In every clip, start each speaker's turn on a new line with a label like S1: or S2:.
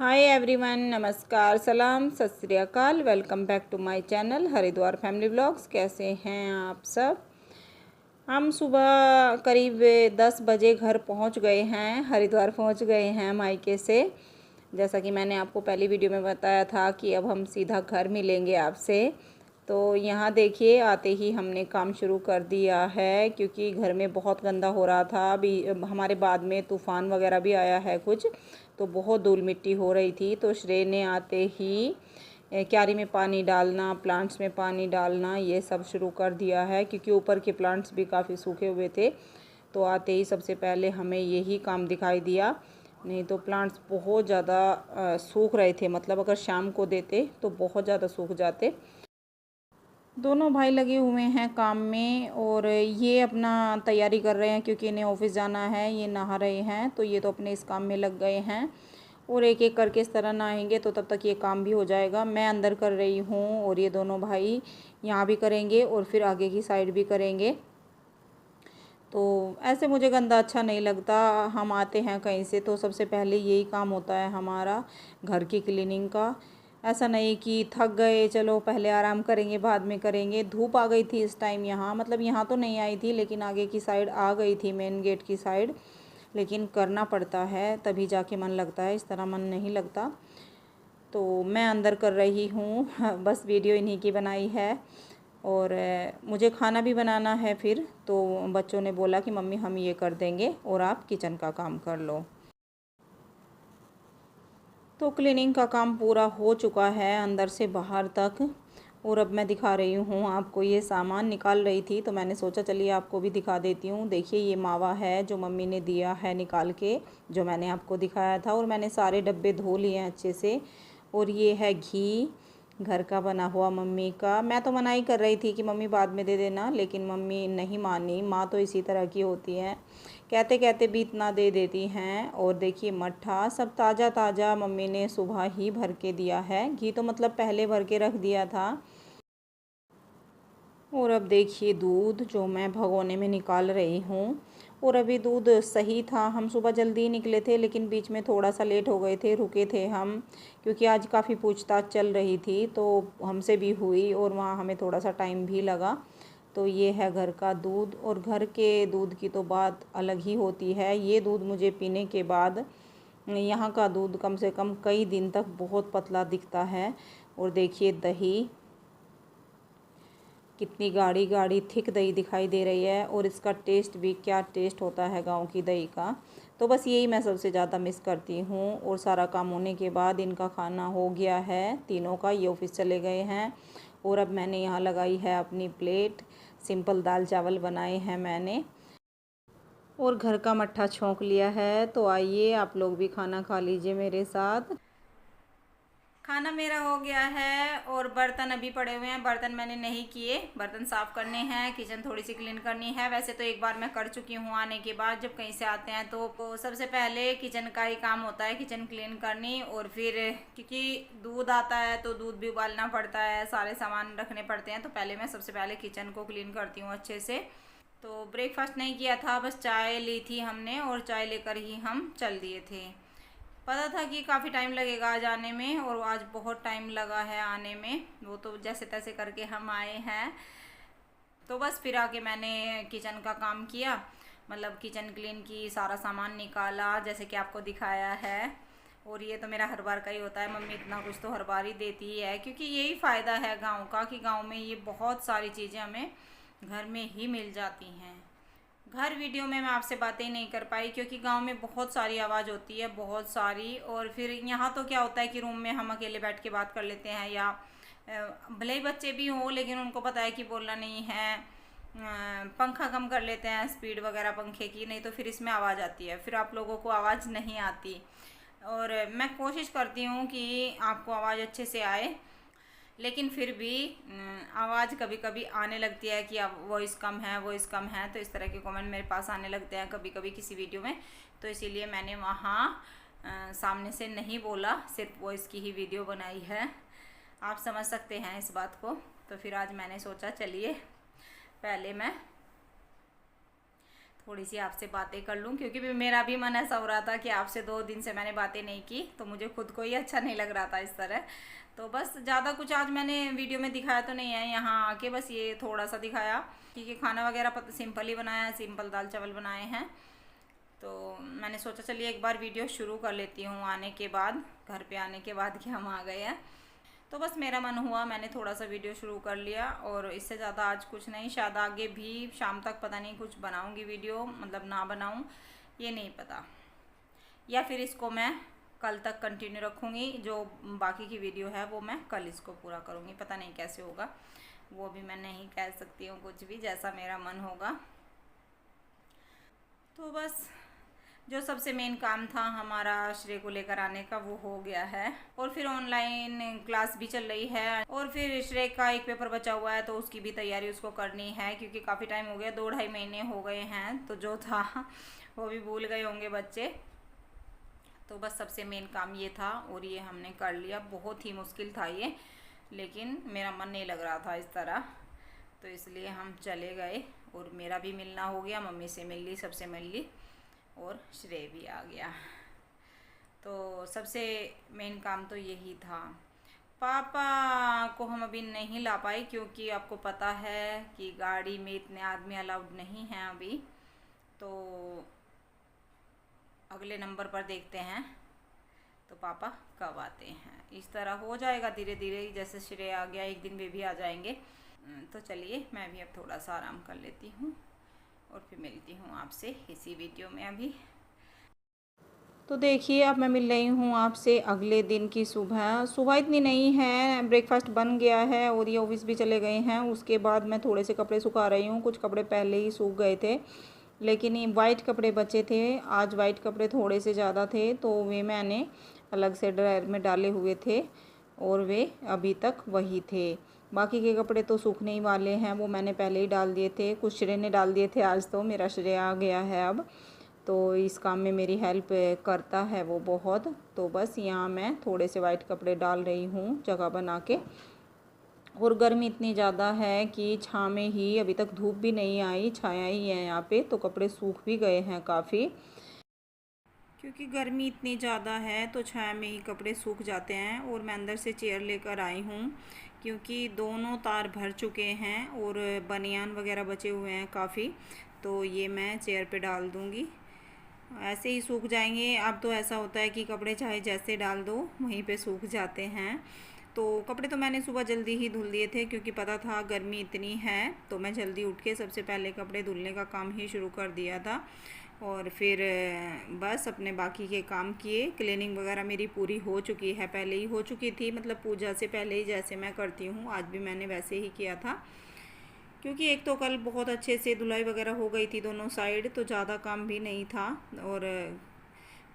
S1: Hi everyone, नमस्कार, सलाम, सत श्री अकाल। Welcome back to my channel Haridwar family vlogs. कैसे हैं आप सब? हम सुबह करीब 10 बजे घर पहुंच गए हैं, हरिद्वार पहुंच गए हैं मायके से। जैसा कि मैंने आपको पहली वीडियो में बताया था कि अब हम सीधा घर मिलेंगे आपसे। तो यहाँ देखिए, आते ही हमने काम शुरू कर दिया है क्योंकि घर में बहुत गंदा हो रहा था। अभी हमारे बाद में तूफ़ान वगैरह भी आया है कुछ, तो बहुत धूल मिट्टी हो रही थी। तो श्रेय ने आते ही क्यारी में पानी डालना, प्लांट्स में पानी डालना, ये सब शुरू कर दिया है क्योंकि ऊपर के प्लांट्स भी काफ़ी सूखे हुए थे। तो आते ही सबसे पहले हमें यही काम दिखाई दिया। नहीं तो प्लांट्स बहुत ज़्यादा सूख रहे थे, मतलब अगर शाम को देते तो बहुत ज़्यादा सूख जाते। दोनों भाई लगे हुए हैं काम में और ये अपना तैयारी कर रहे हैं क्योंकि इन्हें ऑफिस जाना है। ये नहा रहे हैं तो ये तो अपने इस काम में लग गए हैं और एक एक करके इस तरह नहाएंगे तो तब तक ये काम भी हो जाएगा। मैं अंदर कर रही हूँ और ये दोनों भाई यहाँ भी करेंगे और फिर आगे की साइड भी करेंगे। तो ऐसे मुझे गंदा अच्छा नहीं लगता। हम आते हैं कहीं से तो सबसे पहले यही काम होता है हमारा, घर की क्लीनिंग का। ऐसा नहीं कि थक गए चलो पहले आराम करेंगे बाद में करेंगे। धूप आ गई थी इस टाइम यहाँ, मतलब यहाँ तो नहीं आई थी लेकिन आगे की साइड आ गई थी, मेन गेट की साइड। लेकिन करना पड़ता है तभी जाके मन लगता है, इस तरह मन नहीं लगता। तो मैं अंदर कर रही हूँ बस वीडियो इन्हीं की बनाई है और मुझे खाना भी बनाना है फिर। तो बच्चों ने बोला कि मम्मी हम ये कर देंगे और आप किचन का काम कर लो। तो क्लीनिंग का काम पूरा हो चुका है अंदर से बाहर तक। और अब मैं दिखा रही हूँ आपको, ये सामान निकाल रही थी तो मैंने सोचा चलिए आपको भी दिखा देती हूँ। देखिए ये मावा है जो मम्मी ने दिया है निकाल के, जो मैंने आपको दिखाया था। और मैंने सारे डब्बे धो लिए हैं अच्छे से। और ये है घी, घर का बना हुआ मम्मी का। मैं तो मना ही कर रही थी कि मम्मी बाद में दे देना, लेकिन मम्मी नहीं मानी। माँ तो इसी तरह की होती है, कहते कहते भी इतना दे देती हैं। और देखिए मट्ठा सब ताज़ा ताज़ा मम्मी ने सुबह ही भर के दिया है। घी तो मतलब पहले भर के रख दिया था। और अब देखिए दूध जो मैं भगोने में निकाल रही हूँ। और अभी दूध सही था, हम सुबह जल्दी निकले थे लेकिन बीच में थोड़ा सा लेट हो गए थे, रुके थे हम क्योंकि आज काफ़ी पूछताछ चल रही थी तो हमसे भी हुई और वहाँ हमें थोड़ा सा टाइम भी लगा। तो ये है घर का दूध और घर के दूध की तो बात अलग ही होती है। ये दूध मुझे पीने के बाद यहाँ का दूध कम से कम कई दिन तक बहुत पतला दिखता है। और देखिए दही कितनी गाढ़ी गाढ़ी थिक दही दिखाई दे रही है। और इसका टेस्ट भी क्या टेस्ट होता है गांव की दही का। तो बस यही मैं सबसे ज़्यादा मिस करती हूँ। और सारा काम होने के बाद इनका खाना हो गया है तीनों का, ये ऑफिस चले गए हैं। और अब मैंने यहाँ लगाई है अपनी प्लेट, सिंपल दाल चावल बनाए हैं मैंने और घर का मट्ठा छोंक लिया है। तो आइए आप लोग भी खाना खा लीजिए मेरे साथ। खाना मेरा हो गया है और बर्तन अभी पड़े हुए हैं। बर्तन मैंने नहीं किए, बर्तन साफ़ करने हैं, किचन थोड़ी सी क्लीन करनी है। वैसे तो एक बार मैं कर चुकी हूँ आने के बाद, जब कहीं से आते हैं तो सबसे पहले किचन का ही काम होता है, किचन क्लीन करनी। और फिर क्योंकि दूध आता है तो दूध भी उबालना पड़ता है, सारे सामान रखने पड़ते हैं। तो पहले मैं सबसे पहले किचन को क्लीन करती हूँ अच्छे से। तो ब्रेकफास्ट नहीं किया था, बस चाय ली थी हमने और चाय लेकर ही हम चल दिए थे। पता था कि काफ़ी टाइम लगेगा जाने में और आज बहुत टाइम लगा है आने में। वो तो जैसे तैसे करके हम आए हैं। तो बस फिर आके मैंने किचन का काम किया, मतलब किचन क्लीन की, सारा सामान निकाला जैसे कि आपको दिखाया है। और ये तो मेरा हर बार का ही होता है, मम्मी इतना कुछ तो हर बार ही देती ही है क्योंकि यही फ़ायदा है गांव का कि गांव में ये बहुत सारी चीज़ें हमें घर में ही मिल जाती हैं। घर वीडियो में मैं आपसे बातें नहीं कर पाई क्योंकि गांव में बहुत सारी आवाज़ होती है, बहुत सारी। और फिर यहाँ तो क्या होता है कि रूम में हम अकेले बैठ के बात कर लेते हैं, या भले ही बच्चे भी हों लेकिन उनको पता है कि बोलना नहीं है। पंखा कम कर लेते हैं स्पीड वगैरह पंखे की, नहीं तो फिर इसमें आवाज़ आती है, फिर आप लोगों को आवाज़ नहीं आती। और मैं कोशिश करती हूँ कि आपको आवाज़ अच्छे से आए, लेकिन फिर भी आवाज़ कभी कभी आने लगती है कि अब वॉइस कम है, वॉइस कम है। तो इस तरह के कमेंट मेरे पास आने लगते हैं कभी कभी किसी वीडियो में। तो इसीलिए मैंने वहाँ सामने से नहीं बोला, सिर्फ वॉइस की ही वीडियो बनाई है। आप समझ सकते हैं इस बात को। तो फिर आज मैंने सोचा चलिए पहले मैं थोड़ी सी आपसे बातें कर लूँ, क्योंकि मेरा भी मन ऐसा हो रहा था कि आपसे 2 दिन से मैंने बातें नहीं की, तो मुझे खुद को ही अच्छा नहीं लग रहा था इस तरह। तो बस ज़्यादा कुछ आज मैंने वीडियो में दिखाया तो नहीं है, यहाँ आके बस ये थोड़ा सा दिखाया, क्योंकि खाना वगैरह सिंपल ही बनाया है, सिंपल दाल चावल बनाए हैं। तो मैंने सोचा चलिए एक बार वीडियो शुरू कर लेती हूँ आने के बाद, घर पे आने के बाद कि हम आ गए हैं। तो बस मेरा मन हुआ, मैंने थोड़ा सा वीडियो शुरू कर लिया, और इससे ज़्यादा आज कुछ नहीं, शायद आगे भी शाम तक पता नहीं कुछ बनाऊंगी वीडियो, मतलब ना बनाऊं ये नहीं पता, या फिर इसको मैं कल तक कंटिन्यू रखूँगी। जो बाकी की वीडियो है वो मैं कल इसको पूरा करूँगी, पता नहीं कैसे होगा, वो भी मैं नहीं कह सकती हूँ कुछ भी, जैसा मेरा मन होगा। तो बस जो सबसे मेन काम था हमारा श्रेय को लेकर आने का वो हो गया है, और फिर ऑनलाइन क्लास भी चल रही है, और फिर श्रेय का एक पेपर बचा हुआ है तो उसकी भी तैयारी उसको करनी है, क्योंकि काफ़ी टाइम हो गया, 2-2.5 महीने हो गए हैं, तो जो था वो भी भूल गए होंगे बच्चे। तो बस सबसे मेन काम ये था, और ये हमने कर लिया। बहुत ही मुश्किल था ये, लेकिन मेरा मन नहीं लग रहा था इस तरह, तो इसलिए हम चले गए, और मेरा भी मिलना हो गया, मम्मी से मिल ली, सबसे मिल ली, और श्रेय भी आ गया। तो सबसे मेन काम तो यही था। पापा को हम अभी नहीं ला पाए, क्योंकि आपको पता है कि गाड़ी में इतने आदमी अलाउड नहीं हैं अभी, तो अगले नंबर पर देखते हैं तो पापा कब आते हैं। इस तरह हो जाएगा धीरे धीरे, जैसे श्रेय आ गया एक दिन वे भी आ जाएंगे। तो चलिए मैं भी अब थोड़ा सा आराम कर लेती हूँ, और फिर मिलती हूँ आपसे इसी वीडियो में अभी। तो देखिए अब मैं मिल रही हूँ आपसे अगले दिन की सुबह। सुबह इतनी नहीं है, ब्रेकफास्ट बन गया है और ये ऑफिस भी चले गए हैं। उसके बाद मैं थोड़े से कपड़े सुखा रही हूँ, कुछ कपड़े पहले ही सूख गए थे, लेकिन ये वाइट कपड़े बचे थे। आज वाइट कपड़े थोड़े से ज़्यादा थे, तो वे मैंने अलग से ड्रायर में डाले हुए थे, और वे अभी तक वही थे। बाकी के कपड़े तो सूखने ही वाले हैं, वो मैंने पहले ही डाल दिए थे, कुछ श्रेय ने डाल दिए थे। आज तो मेरा श्रेय आ गया है अब, तो इस काम में मेरी हेल्प करता है वो बहुत। तो बस यहाँ मैं थोड़े से वाइट कपड़े डाल रही हूँ जगह बना के। और गर्मी इतनी ज़्यादा है कि छाँव में ही, अभी तक धूप भी नहीं आई, छाया ही है यहाँ पे, तो कपड़े सूख भी गए हैं काफ़ी। क्योंकि गर्मी इतनी ज़्यादा है तो छाया में ही कपड़े सूख जाते हैं। और मैं अंदर से चेयर लेकर आई हूँ, क्योंकि दोनों तार भर चुके हैं और बनियान वगैरह बचे हुए हैं काफ़ी, तो ये मैं चेयर पे डाल दूँगी, ऐसे ही सूख जाएंगे। अब तो ऐसा होता है कि कपड़े चाहे जैसे डाल दो वहीं पे सूख जाते हैं। तो कपड़े तो मैंने सुबह जल्दी ही धुल दिए थे, क्योंकि पता था गर्मी इतनी है, तो मैं जल्दी उठ के सबसे पहले कपड़े धुलने का काम ही शुरू कर दिया था। और फिर बस अपने बाकी के काम किए। क्लीनिंग वगैरह मेरी पूरी हो चुकी है, पहले ही हो चुकी थी, मतलब पूजा से पहले ही जैसे मैं करती हूँ आज भी मैंने वैसे ही किया था। क्योंकि एक तो कल बहुत अच्छे से धुलाई वगैरह हो गई थी दोनों साइड, तो ज़्यादा काम भी नहीं था। और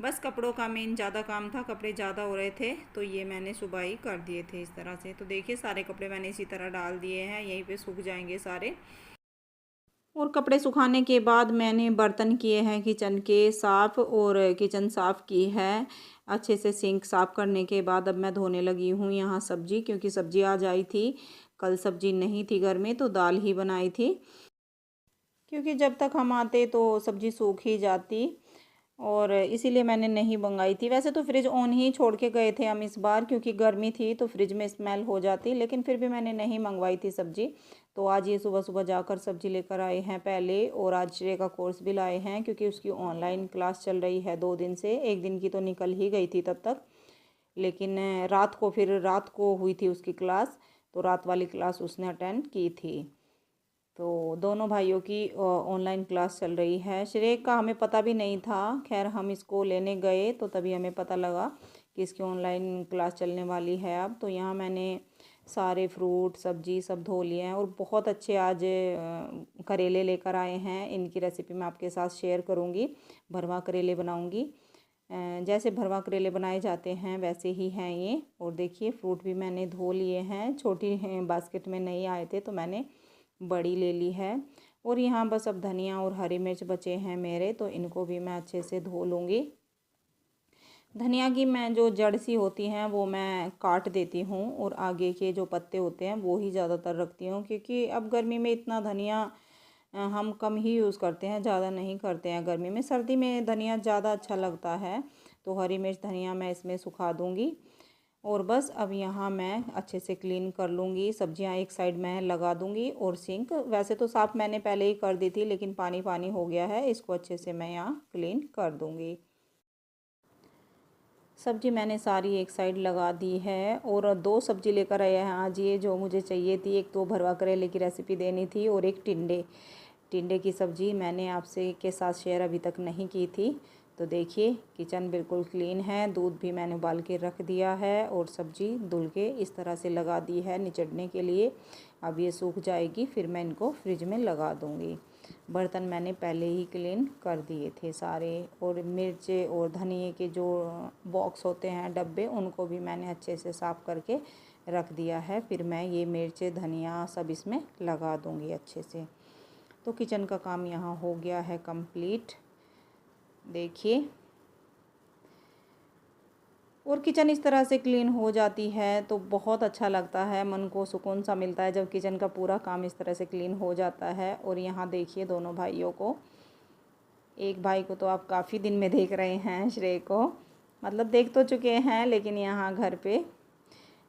S1: बस कपड़ों का मेन ज़्यादा काम था, कपड़े ज़्यादा हो रहे थे, तो ये मैंने सुबह ही कर दिए थे इस तरह से। तो देखिए सारे कपड़े मैंने इसी तरह डाल दिए हैं, यहीं पे सूख जाएंगे सारे। और कपड़े सुखाने के बाद मैंने बर्तन किए हैं किचन के साफ़, और किचन साफ़ की है अच्छे से। सिंक साफ़ करने के बाद अब मैं धोने लगी हूँ यहाँ सब्ज़ी, क्योंकि सब्ज़ी आज आई थी, कल सब्ज़ी नहीं थी घर में, तो दाल ही बनाई थी। क्योंकि जब तक हम आते तो सब्ज़ी सूख ही जाती, और इसीलिए मैंने नहीं मंगाई थी। वैसे तो फ्रिज ऑन ही छोड़ के गए थे हम इस बार, क्योंकि गर्मी थी तो फ्रिज में स्मेल हो जाती, लेकिन फिर भी मैंने नहीं मंगवाई थी सब्ज़ी। तो आज ये सुबह सुबह जाकर सब्ज़ी लेकर आए हैं पहले, और आज श्रेय का कोर्स भी लाए हैं, क्योंकि उसकी ऑनलाइन क्लास चल रही है 2 दिन से। एक दिन की तो निकल ही गई थी तब तक, लेकिन रात को हुई थी उसकी क्लास, तो रात वाली क्लास उसने अटेंड की थी। तो दोनों भाइयों की ऑनलाइन क्लास चल रही है। श्रेय का हमें पता भी नहीं था, खैर हम इसको लेने गए तो तभी हमें पता लगा कि इसकी ऑनलाइन क्लास चलने वाली है अब। तो यहाँ मैंने सारे फ्रूट सब्जी सब धो लिए हैं, और बहुत अच्छे आज करेले लेकर आए हैं। इनकी रेसिपी मैं आपके साथ शेयर करूँगी। भरवा करेले बनाऊँगी, जैसे भरवा करेले बनाए जाते हैं वैसे ही हैं ये। और देखिए फ्रूट भी मैंने धो लिए हैं, छोटी बास्केट में नहीं आए थे तो मैंने बड़ी ले ली है। और यहाँ बस अब धनिया और हरी मिर्च बचे हैं मेरे, तो इनको भी मैं अच्छे से धो लूँगी। धनिया की मैं जो जड़ सी होती हैं वो मैं काट देती हूँ, और आगे के जो पत्ते होते हैं वो ही ज़्यादातर रखती हूँ, क्योंकि अब गर्मी में इतना धनिया हम कम ही यूज़ करते हैं, ज़्यादा नहीं करते हैं गर्मी में। सर्दी में धनिया ज़्यादा अच्छा लगता है, तो हरी मिर्च धनिया मैं इसमें सुखा दूँगी। और बस अब यहाँ मैं अच्छे से क्लीन कर लूँगी। सब्जियाँ एक साइड में लगा दूँगी और सिंक वैसे तो साफ़ मैंने पहले ही कर दी थी, लेकिन पानी पानी हो गया है, इसको अच्छे से मैं यहाँ क्लीन कर दूँगी। सब्ज़ी मैंने सारी एक साइड लगा दी है और 2 सब्ज़ी लेकर आए हैं आज ये, जो मुझे चाहिए थी। एक तो भरवा करेले की रेसिपी देनी थी और एक टिंडे की सब्ज़ी मैंने आपसे के साथ शेयर अभी तक नहीं की थी। तो देखिए किचन बिल्कुल क्लीन है, दूध भी मैंने उबाल के रख दिया है और सब्ज़ी धुल के इस तरह से लगा दी है निचड़ने के लिए। अब ये सूख जाएगी, फिर मैं इनको फ्रिज में लगा दूँगी। बर्तन मैंने पहले ही क्लीन कर दिए थे सारे, और मिर्चे और धनिए के जो बॉक्स होते हैं डब्बे, उनको भी मैंने अच्छे से साफ़ करके रख दिया है। फिर मैं ये मिर्चे धनिया सब इसमें लगा दूँगी अच्छे से। तो किचन का काम यहाँ हो गया है कंप्लीट, देखिए। और किचन इस तरह से क्लीन हो जाती है तो बहुत अच्छा लगता है, मन को सुकून सा मिलता है जब किचन का पूरा काम इस तरह से क्लीन हो जाता है। और यहाँ देखिए दोनों भाइयों को, एक भाई को तो आप काफ़ी दिन में देख रहे हैं, श्रेय को, मतलब देख तो चुके हैं, लेकिन यहाँ घर पे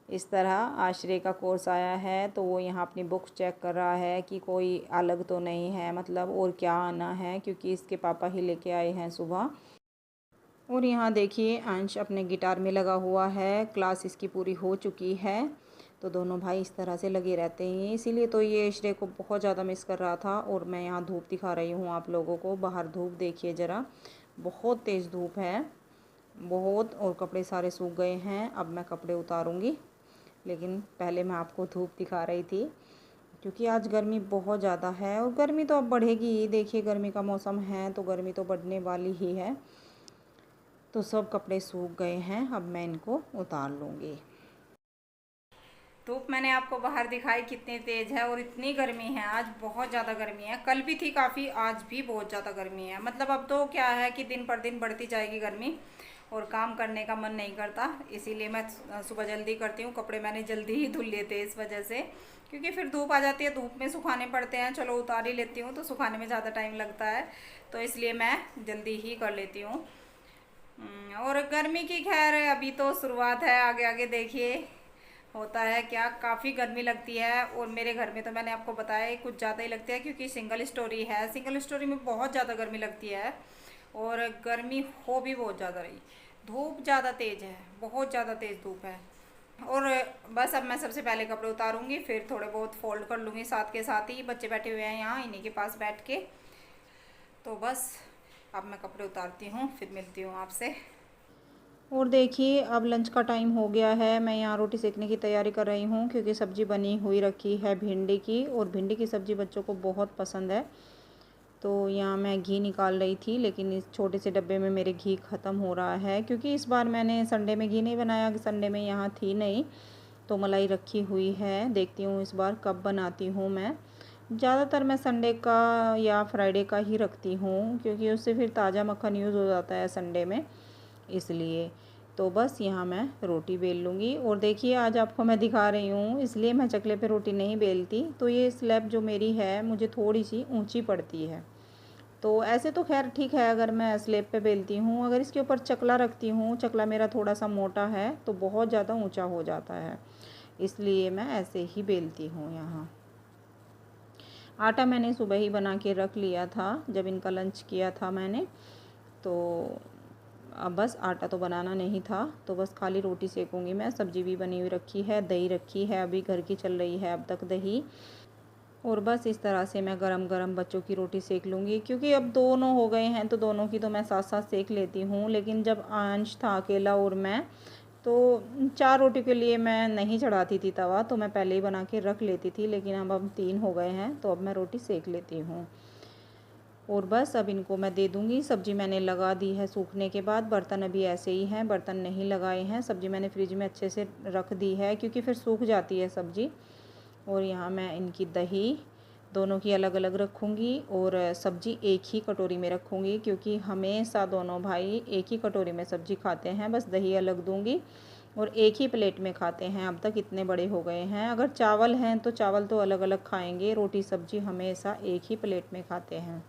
S1: इस तरह आज श्रेय का कोर्स आया है तो वो यहाँ अपनी बुक्स चेक कर रहा है कि कोई अलग तो नहीं है, मतलब और क्या आना है, क्योंकि इसके पापा ही लेके आए हैं सुबह। और यहाँ देखिए अंश अपने गिटार में लगा हुआ है, क्लास इसकी पूरी हो चुकी है। तो दोनों भाई इस तरह से लगे रहते हैं, इसीलिए तो ये श्रेय को बहुत ज़्यादा मिस कर रहा था। और मैं यहाँ धूप दिखा रही हूँ आप लोगों को, बाहर धूप देखिए ज़रा, बहुत तेज़ धूप है, बहुत। और कपड़े सारे सूख गए हैं, अब मैं कपड़े उतारूँगी, लेकिन पहले मैं आपको धूप दिखा रही थी क्योंकि आज गर्मी बहुत ज़्यादा है। और गर्मी तो अब बढ़ेगी ही, देखिए गर्मी का मौसम है तो गर्मी तो बढ़ने वाली ही है। तो सब कपड़े सूख गए हैं, अब मैं इनको उतार लूँगी। धूप मैंने आपको बाहर दिखाई कितनी तेज़ है, और इतनी गर्मी है आज, बहुत ज़्यादा गर्मी है। कल भी थी काफ़ी, आज भी बहुत ज़्यादा गर्मी है। मतलब अब तो क्या है कि दिन पर दिन बढ़ती जाएगी गर्मी, और काम करने का मन नहीं करता। इसीलिए मैं सुबह जल्दी करती हूँ, कपड़े मैंने जल्दी ही धुल लिए थे इस वजह से, क्योंकि फिर धूप आ जाती है, धूप में सुखाने पड़ते हैं। चलो उतार ही लेती हूँ, तो सुखाने में ज़्यादा टाइम लगता है, तो इसलिए मैं जल्दी ही कर लेती हूँ। और गर्मी की खैर अभी तो शुरुआत है, आगे आगे देखिए होता है क्या। काफ़ी गर्मी लगती है, और मेरे घर में तो मैंने आपको बताया कुछ ज़्यादा ही लगती है, क्योंकि सिंगल स्टोरी है। सिंगल स्टोरी में बहुत ज़्यादा गर्मी लगती है, और गर्मी हो भी बहुत ज़्यादा रही। धूप ज़्यादा तेज़ है, बहुत ज़्यादा तेज़ धूप है। और बस अब मैं सबसे पहले कपड़े उतारूँगी, फिर थोड़े बहुत फोल्ड कर लूँगी साथ के साथ ही। बच्चे बैठे हुए हैं यहाँ इन्हीं के पास बैठ के। तो बस अब मैं कपड़े उतारती हूँ, फिर मिलती हूँ आपसे। और देखिए अब लंच का टाइम हो गया है, मैं यहाँ रोटी सेकने की तैयारी कर रही हूँ, क्योंकि सब्ज़ी बनी हुई रखी है भिंडी की, और भिंडी की सब्ज़ी बच्चों को बहुत पसंद है। तो यहाँ मैं घी निकाल रही थी, लेकिन इस छोटे से डब्बे में मेरे घी ख़त्म हो रहा है, क्योंकि इस बार मैंने संडे में घी नहीं बनाया, संडे में यहाँ थी नहीं, तो मलाई रखी हुई है। देखती हूँ इस बार कब बनाती हूँ मैं। ज़्यादातर मैं संडे का या फ्राइडे का ही रखती हूँ, क्योंकि उससे फिर ताज़ा मक्खन यूज़ हो जाता है संडे में, इसलिए। तो बस यहाँ मैं रोटी बेल लूँगी। और देखिए आज आपको मैं दिखा रही हूँ, इसलिए मैं चकले पे रोटी नहीं बेलती। तो ये स्लैब जो मेरी है मुझे थोड़ी सी ऊंची पड़ती है, तो ऐसे तो खैर ठीक है अगर मैं स्लैब पे बेलती हूँ। अगर इसके ऊपर चकला रखती हूँ, चकला मेरा थोड़ा सा मोटा है, तो बहुत ज़्यादा ऊंचा हो जाता है, इसलिए मैं ऐसे ही बेलती हूँ। यहाँ आटा मैंने सुबह ही बना के रख लिया था, जब इनका लंच किया था मैंने, तो अब बस आटा तो बनाना नहीं था, तो बस खाली रोटी सेकूँगी मैं। सब्ज़ी भी बनी हुई रखी है, दही रखी है, अभी घर की चल रही है अब तक दही। और बस इस तरह से मैं गरम गरम बच्चों की रोटी सेक लूँगी, क्योंकि अब दोनों हो गए हैं तो दोनों की तो मैं साथ साथ सेक लेती हूँ। लेकिन जब अंश था अकेला और मैं, तो 4 रोटी के लिए मैं नहीं चढ़ाती थी तवा, तो मैं पहले ही बना के रख लेती थी। लेकिन अब हम 3 हो गए हैं, तो अब मैं रोटी सेक लेती हूँ। और बस अब इनको मैं दे दूँगी। सब्ज़ी मैंने लगा दी है सूखने के बाद, बर्तन अभी ऐसे ही हैं, बर्तन नहीं लगाए हैं। सब्ज़ी मैंने फ्रिज में अच्छे से रख दी है, क्योंकि फिर सूख जाती है सब्ज़ी। और यहाँ मैं इनकी दही दोनों की अलग अलग रखूँगी, और सब्ज़ी एक ही कटोरी में रखूँगी, क्योंकि हमेशा दोनों भाई एक ही कटोरी में सब्ज़ी खाते हैं। बस दही अलग दूँगी, और एक ही प्लेट में खाते हैं। अब तक इतने बड़े हो गए हैं। अगर चावल हैं तो चावल तो अलग अलग खाएंगे, रोटी सब्जी हमेशा एक ही प्लेट में खाते हैं।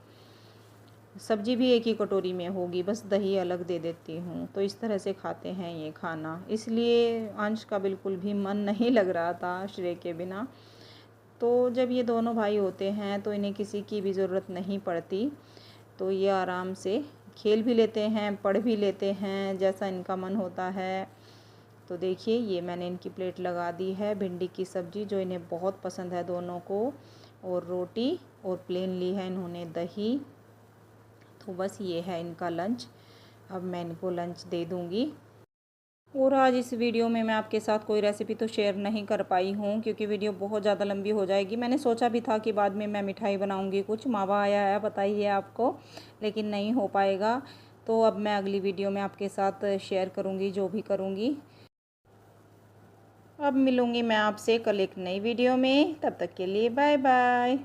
S1: सब्जी भी एक ही कटोरी में होगी, बस दही अलग दे देती हूँ। तो इस तरह से खाते हैं ये खाना। इसलिए अंश का बिल्कुल भी मन नहीं लग रहा था श्रेय के बिना। तो जब ये दोनों भाई होते हैं तो इन्हें किसी की भी ज़रूरत नहीं पड़ती। तो ये आराम से खेल भी लेते हैं, पढ़ भी लेते हैं, जैसा इनका मन होता है। तो देखिए ये मैंने इनकी प्लेट लगा दी है, भिंडी की सब्ज़ी जो इन्हें बहुत पसंद है दोनों को, और रोटी, और प्लेन ली है इन्होंने दही। तो बस ये है इनका लंच। अब मैं इनको लंच दे दूँगी। और आज इस वीडियो में मैं आपके साथ कोई रेसिपी तो शेयर नहीं कर पाई हूँ, क्योंकि वीडियो बहुत ज़्यादा लंबी हो जाएगी। मैंने सोचा भी था कि बाद में मैं मिठाई बनाऊँगी, कुछ मावा आया है पता ही है आपको, लेकिन नहीं हो पाएगा। तो अब मैं अगली वीडियो में आपके साथ शेयर करूँगी जो भी करूँगी। अब मिलूँगी मैं आपसे कल एक नई वीडियो में, तब तक के लिए बाय बाय।